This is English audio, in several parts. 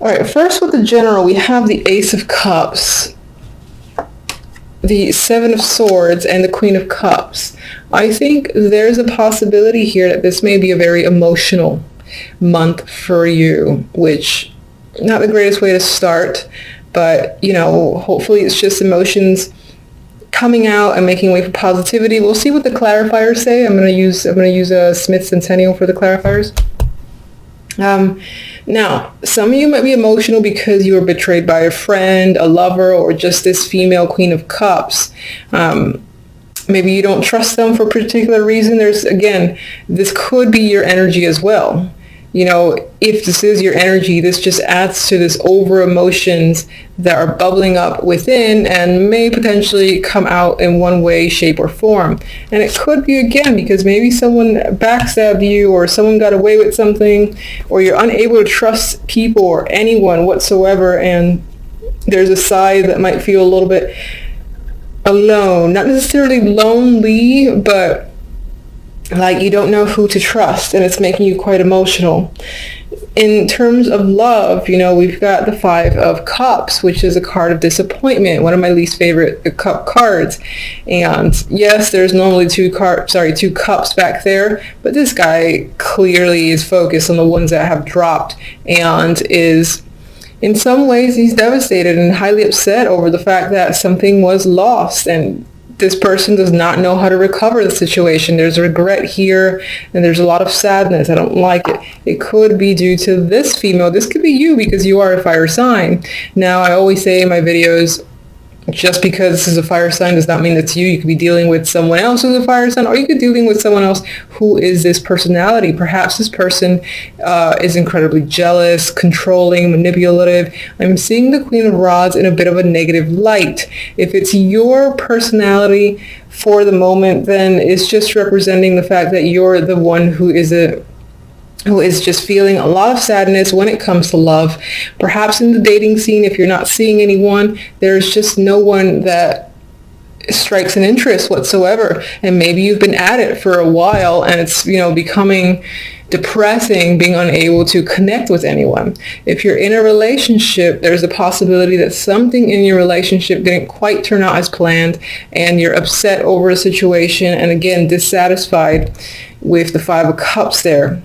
All right, first with the general, we have the Ace of Cups, the Seven of Swords, and the Queen of Cups. I think there's a possibility here that this may be a very emotional month for you, which not the greatest way to start, but hopefully it's just emotions coming out and making way for positivity. We'll see what the clarifiers say. I'm going to use a Smith Centennial for the clarifiers. Now, some of you might be emotional because you were betrayed by a friend, a lover, or just this female Queen of Cups. Maybe you don't trust them for a particular reason. This could be your energy as well. If this is your energy, this just adds to this over emotions that are bubbling up within and may potentially come out in one way, shape, or form. And it could be, again, because maybe someone backstabbed you or someone got away with something, or you're unable to trust people or anyone whatsoever, and there's a side that might feel a little bit alone. Not necessarily lonely, but like you don't know who to trust, and it's making you quite emotional. In terms of love, we've got the Five of Cups, which is a card of disappointment, one of my least favorite cup cards. And yes, there's normally two cups back there, but this guy clearly is focused on the ones that have dropped, and is, in some ways, he's devastated and highly upset over the fact that something was lost, and this person does not know how to recover the situation. There's regret here, and there's a lot of sadness. I don't like it. It could be due to this female. This could be you because you are a fire sign. Now, I always say in my videos, just because this is a fire sign does not mean it's you. You could be dealing with someone else who's a fire sign, or you could be dealing with someone else who is this personality. Perhaps this person is incredibly jealous, controlling, manipulative. I'm seeing the Queen of Rods in a bit of a negative light. If it's your personality for the moment, then it's just representing the fact that you're the one who is just feeling a lot of sadness when it comes to love. Perhaps in the dating scene, if you're not seeing anyone, there's just no one that strikes an interest whatsoever. And maybe you've been at it for a while, and it's, becoming depressing, being unable to connect with anyone. If you're in a relationship, there's a possibility that something in your relationship didn't quite turn out as planned, and you're upset over a situation, and again, dissatisfied with the Five of Cups there.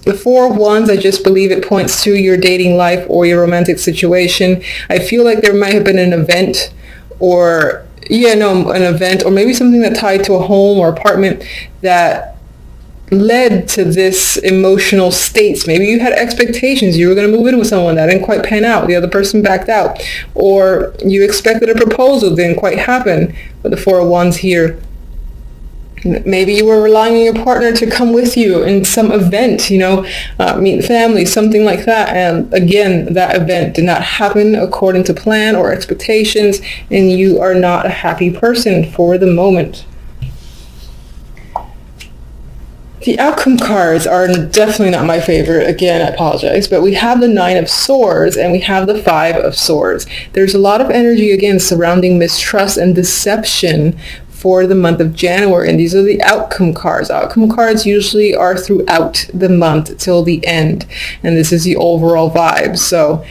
The Four of Wands, I just believe it points to your dating life or your romantic situation. I feel like there might have been an event or maybe something that tied to a home or apartment that led to this emotional states. Maybe you had expectations. You were going to move in with someone that didn't quite pan out. The other person backed out. Or you expected a proposal, didn't quite happen. But the Four of Wands here, maybe you were relying on your partner to come with you in some event, meet family, something like that. And again, that event did not happen according to plan or expectations, and you are not a happy person for the moment. The outcome cards are definitely not my favorite. Again, I apologize, but we have the Nine of Swords and we have the Five of Swords. There's a lot of energy, again, surrounding mistrust and deception for the month of January, and these are the outcome cards. Outcome cards usually are throughout the month till the end, and this is the overall vibe. So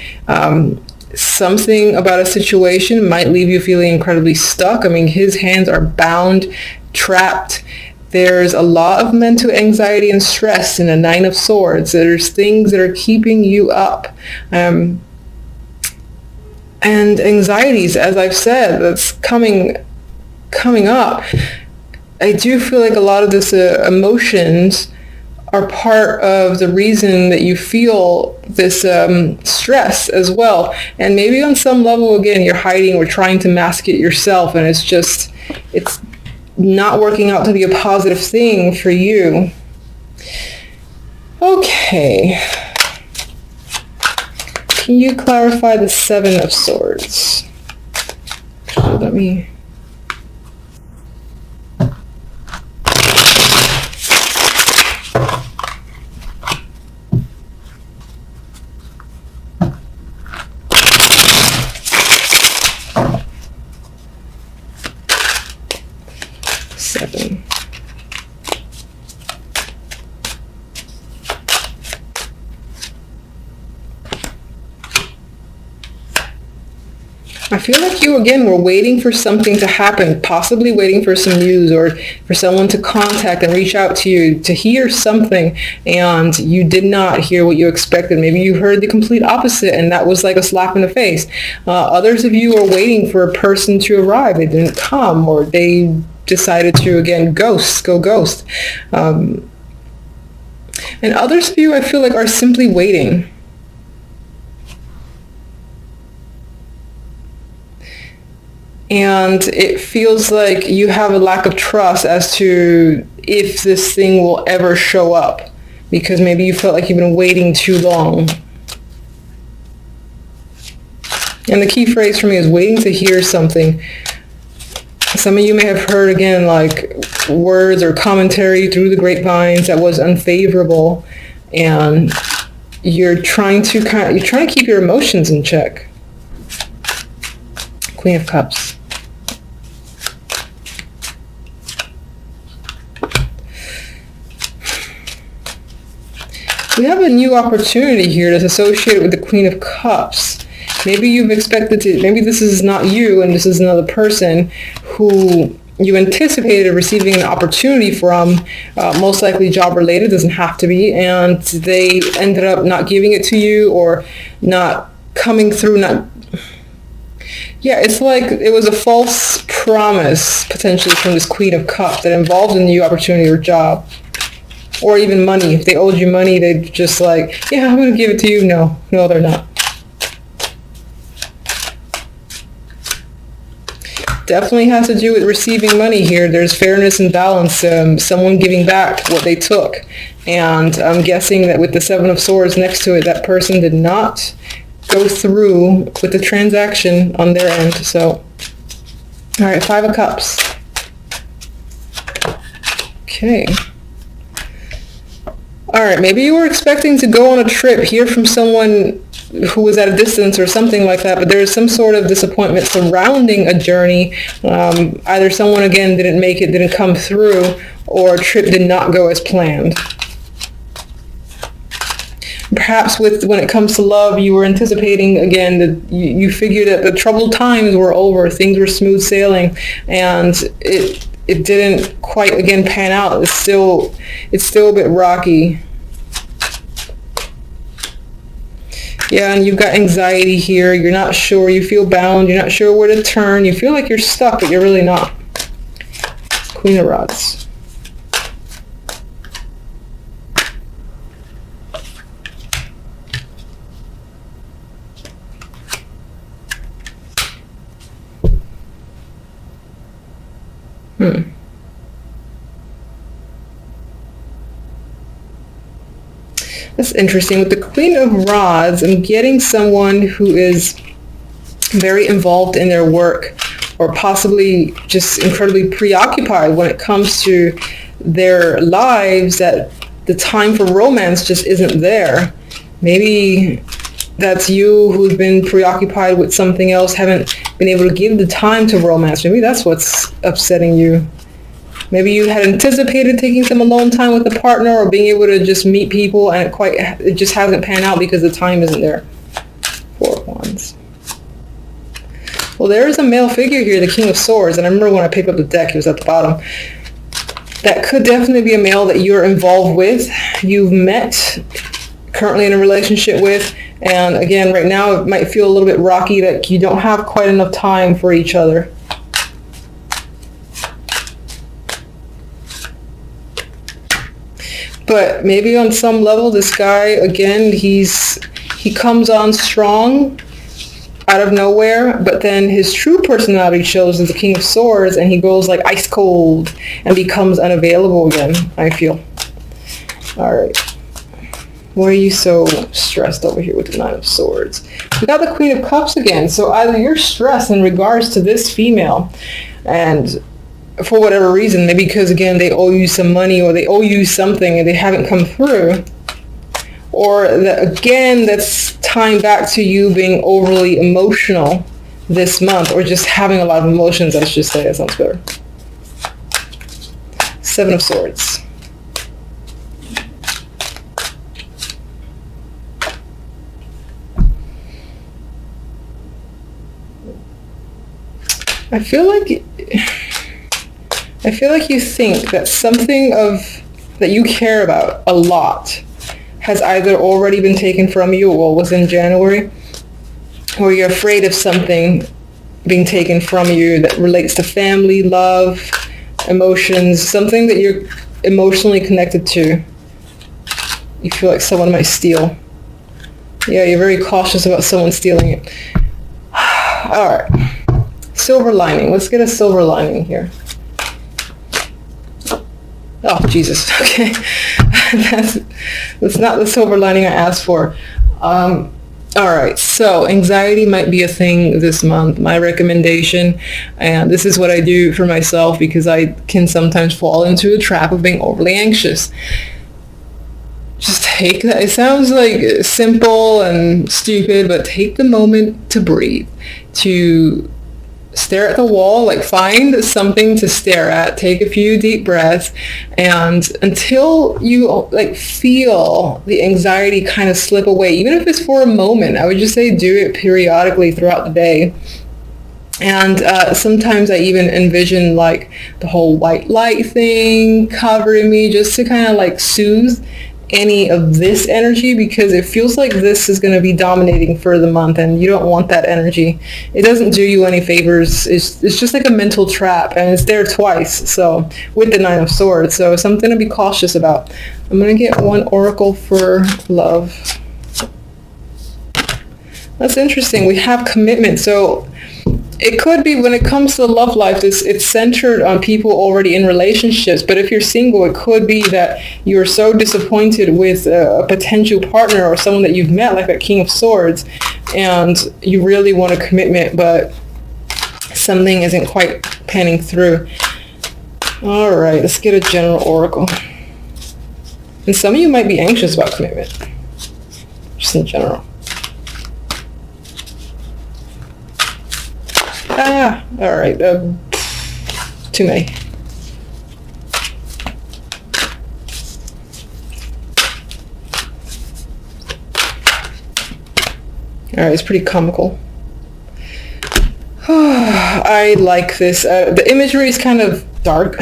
something about a situation might leave you feeling incredibly stuck. I mean, his hands are bound, trapped. There's a lot of mental anxiety and stress in the Nine of Swords. There's things that are keeping you up. And anxieties, as I've said, that's coming up. I do feel like a lot of this emotions are part of the reason that you feel this stress as well. And maybe on some level, again, you're hiding or trying to mask it yourself, and it's not working out to be a positive thing for you. Okay. Can you clarify the Seven of Swords? So let me... Seven. I feel like you, again, were waiting for something to happen, possibly waiting for some news or for someone to contact and reach out to you to hear something, and you did not hear what you expected. Maybe you heard the complete opposite, and that was like a slap in the face. Others of you are waiting for a person to arrive. They didn't come, or they decided to, again, go ghost. And others of you, I feel like, are simply waiting. And it feels like you have a lack of trust as to if this thing will ever show up, because maybe you felt like you've been waiting too long. And the key phrase for me is waiting to hear something. Some of you may have heard, again, like words or commentary through the grapevines that was unfavorable, and you're trying to keep your emotions in check. Queen of Cups. We have a new opportunity here that's associated with the Queen of Cups. Maybe you've expected to, maybe this is not you and this is another person who you anticipated receiving an opportunity from, most likely job related, doesn't have to be, and they ended up not giving it to you or not coming through, it's like it was a false promise potentially from this Queen of Cups that involved a new opportunity or job. Or even money. If they owed you money, they'd just like, yeah, I'm going to give it to you. No, they're not. Definitely has to do with receiving money here. There's fairness and balance. Someone giving back what they took. And I'm guessing that with the Seven of Swords next to it, that person did not go through with the transaction on their end. So, all right, Five of Cups. Okay. All right, maybe you were expecting to go on a trip, hear from someone who was at a distance or something like that, but there is some sort of disappointment surrounding a journey. Either someone, again, didn't make it, didn't come through, or a trip did not go as planned. Perhaps when it comes to love, you were anticipating, again, that you figured that the troubled times were over, things were smooth sailing, and it didn't quite, again, pan out. It's still a bit rocky. Yeah, and you've got anxiety here. You're not sure. You feel bound. You're not sure where to turn. You feel like you're stuck, but you're really not. Queen of Rods. That's interesting. With the Queen of Rods, I'm getting someone who is very involved in their work, or possibly just incredibly preoccupied when it comes to their lives, that the time for romance just isn't there. Maybe that's you who's been preoccupied with something else, haven't been able to give the time to romance. Maybe that's what's upsetting you. Maybe you had anticipated taking some alone time with a partner or being able to just meet people, and it just hasn't panned out because the time isn't there. Four of Wands. Well, there is a male figure here, the King of Swords, and I remember when I picked up the deck, he was at the bottom. That could definitely be a male that you're involved with, you've met, currently in a relationship with, and again, right now it might feel a little bit rocky that you don't have quite enough time for each other. But maybe on some level, this guy, again, he comes on strong out of nowhere, but then his true personality shows as the King of Swords, and he goes like ice cold and becomes unavailable again, I feel. All right. Why are you so stressed over here with the Nine of Swords? We got the Queen of Cups again. So either you're stressed in regards to this female, and for whatever reason, maybe because, again, they owe you some money or they owe you something and they haven't come through, or that, again, that's tying back to you being overly emotional this month, or just having a lot of emotions, let's just say. That sounds better. Seven of Swords. I feel like you think that something that you care about a lot has either already been taken from you or was in January, or you're afraid of something being taken from you that relates to family, love, emotions, something that you're emotionally connected to. You feel like someone might steal. Yeah, you're very cautious about someone stealing it. All right. Silver lining. Let's get a silver lining here. Oh, Jesus. Okay. That's not the silver lining I asked for. All right. So anxiety might be a thing this month. My recommendation, and this is what I do for myself because I can sometimes fall into a trap of being overly anxious. Just take that. It sounds like simple and stupid, but take the moment to breathe, to stare at the wall, like find something to stare at, take a few deep breaths, and until you like feel the anxiety kind of slip away, even if it's for a moment, I would just say do it periodically throughout the day. And sometimes I even envision like the whole white light thing covering me just to kind of like soothe any of this energy, because it feels like this is going to be dominating for the month and you don't want that energy. It doesn't do you any favors. It's just like a mental trap, and it's there twice, so with the Nine of Swords, so something to be cautious about. I'm going to get one oracle for love. That's interesting. We have commitment. So it could be, when it comes to the love life, it's centered on people already in relationships. But if you're single, it could be that you're so disappointed with a potential partner or someone that you've met, like that King of Swords, and you really want a commitment, but something isn't quite panning through. All right, let's get a general oracle. And some of you might be anxious about commitment, just in general. All right, too many. All right, it's pretty comical. I like this. The imagery is kind of dark.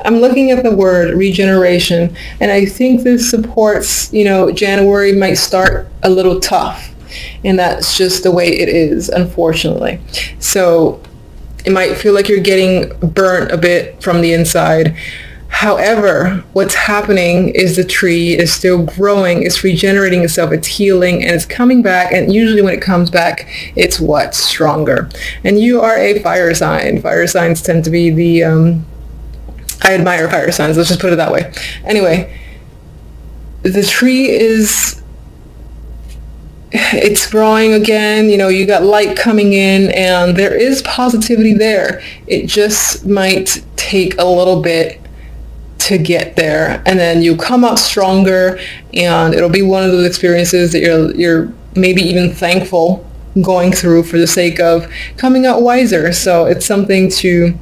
I'm looking at the word regeneration, and I think this supports, January might start a little tough. And that's just the way it is, unfortunately. So it might feel like you're getting burnt a bit from the inside. However, what's happening is the tree is still growing, it's regenerating itself, it's healing, and it's coming back. And usually when it comes back, it's what's stronger. And you are a fire sign. Fire signs tend to be the, I admire fire signs, let's just put it that way. Anyway, the tree it's growing again, you got light coming in, and there is positivity there. It just might take a little bit to get there, and then you come out stronger, and it'll be one of those experiences that you're maybe even thankful going through for the sake of coming out wiser. So it's something to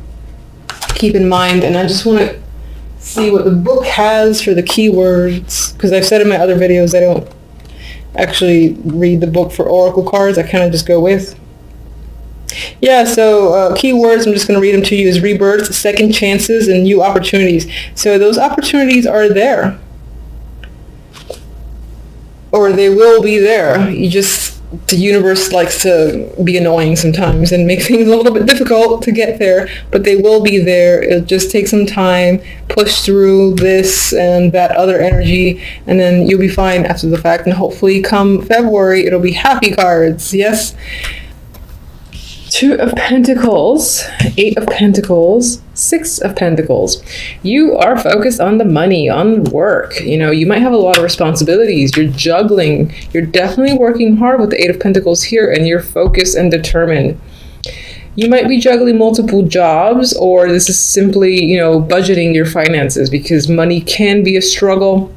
keep in mind. And I just want to see what the book has for the keywords, because I've said in my other videos I don't actually read the book for oracle cards. I kind of just go with. Yeah, so keywords, I'm just going to read them to you, is rebirths, second chances, and new opportunities. So those opportunities are there, or they will be there. The universe likes to be annoying sometimes and make things a little bit difficult to get there, but they will be there. It'll just take some time, push through this and that other energy, and then you'll be fine after the fact. And hopefully come February, it'll be happy cards. Yes. Two of Pentacles, Eight of Pentacles, Six of Pentacles. You are focused on the money, on work. You might have a lot of responsibilities. You're juggling. You're definitely working hard with the Eight of Pentacles here, and you're focused and determined. You might be juggling multiple jobs, or this is simply, budgeting your finances, because money can be a struggle.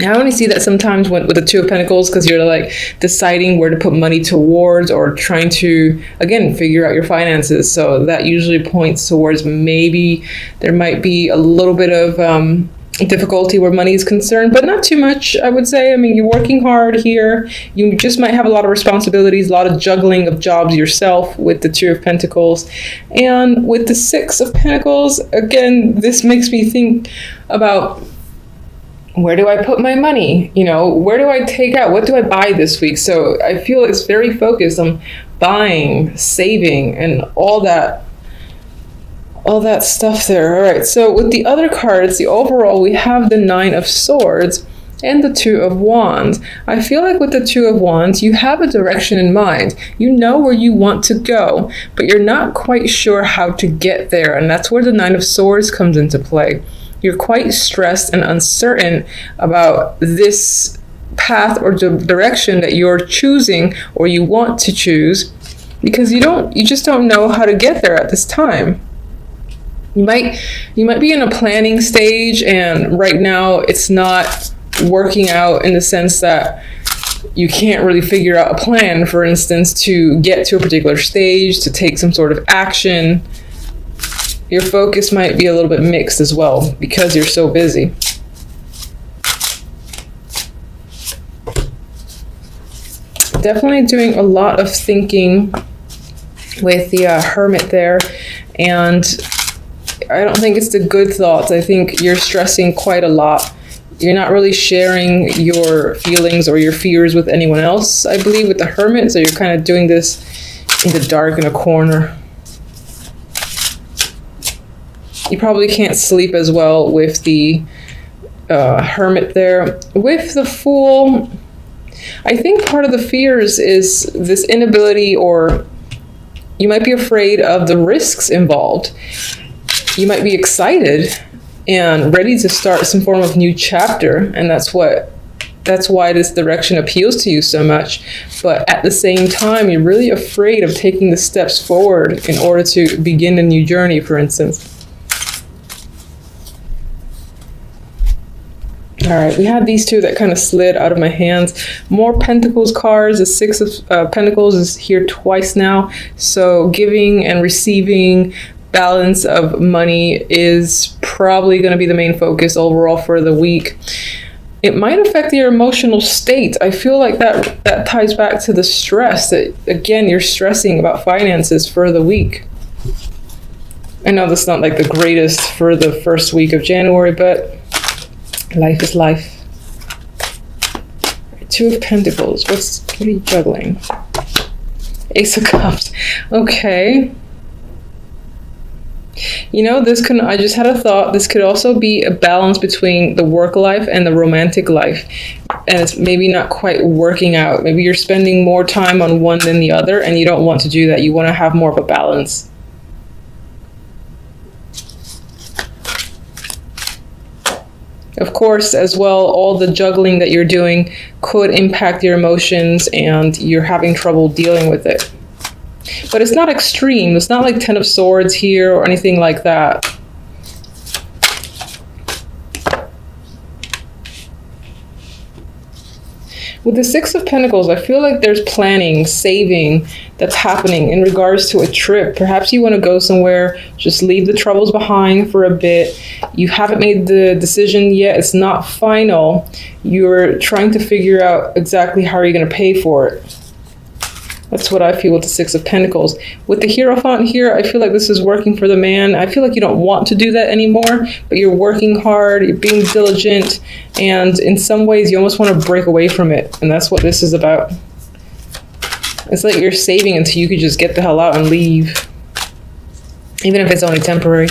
I only see that sometimes with the Two of Pentacles, because you're like deciding where to put money towards, or trying to, again, figure out your finances. So that usually points towards maybe there might be a little bit of difficulty where money is concerned, but not too much, I would say. I mean, you're working hard here. You just might have a lot of responsibilities, a lot of juggling of jobs yourself with the Two of Pentacles. And with the Six of Pentacles, again, this makes me think about, where do I put my money? You know, where do I take out? What do I buy this week? So I feel it's very focused on buying, saving, and all that stuff there. All right, so with the other cards, the overall, we have the Nine of Swords and the Two of Wands. I feel like with the Two of Wands, you have a direction in mind. You know where you want to go, but you're not quite sure how to get there. And that's where the Nine of Swords comes into play. You're quite stressed and uncertain about this path or the direction that you're choosing or you want to choose, because you just don't know how to get there at this time. You might be in a planning stage, and right now it's not working out in the sense that you can't really figure out a plan, for instance, to get to a particular stage, to take some sort of action. Your focus might be a little bit mixed as well because you're so busy. Definitely doing a lot of thinking with the Hermit there, and I don't think it's the good thoughts. I think you're stressing quite a lot. You're not really sharing your feelings or your fears with anyone else, I believe, with the Hermit. So you're kind of doing this in the dark in a corner. You probably can't sleep as well with the Hermit there. With the Fool, I think part of the fears is this inability, or you might be afraid of the risks involved. You might be excited and ready to start some form of new chapter, and that's why this direction appeals to you so much. But at the same time, you're really afraid of taking the steps forward in order to begin a new journey, for instance. All right, we had these two that kind of slid out of my hands. More Pentacles cards. The Six of Pentacles is here twice now. So giving and receiving, balance of money is probably going to be the main focus overall for the week. It might affect your emotional state. I feel like that ties back to the stress that, again, you're stressing about finances for the week. I know that's not like the greatest for the first week of January, but life is life. Two of Pentacles. What are you juggling? Ace of Cups. Okay. You know, I just had a thought. This could also be a balance between the work life and the romantic life. And it's maybe not quite working out. Maybe you're spending more time on one than the other, and you don't want to do that. You want to have more of a balance. Of course, as well, all the juggling that you're doing could impact your emotions, and you're having trouble dealing with it. But it's not extreme. It's not like Ten of Swords here or anything like that. With the Six of Pentacles, I feel like there's planning, saving that's happening in regards to a trip. Perhaps you want to go somewhere, just leave the troubles behind for a bit. You haven't made the decision yet. It's not final. You're trying to figure out exactly how you're going to pay for it. That's what I feel with the Six of Pentacles. With the Hierophant here, I feel like this is working for the man. I feel like you don't want to do that anymore, but you're working hard, you're being diligent, and in some ways you almost want to break away from it. And that's what this is about. It's like you're saving until you could just get the hell out and leave, even if it's only temporary.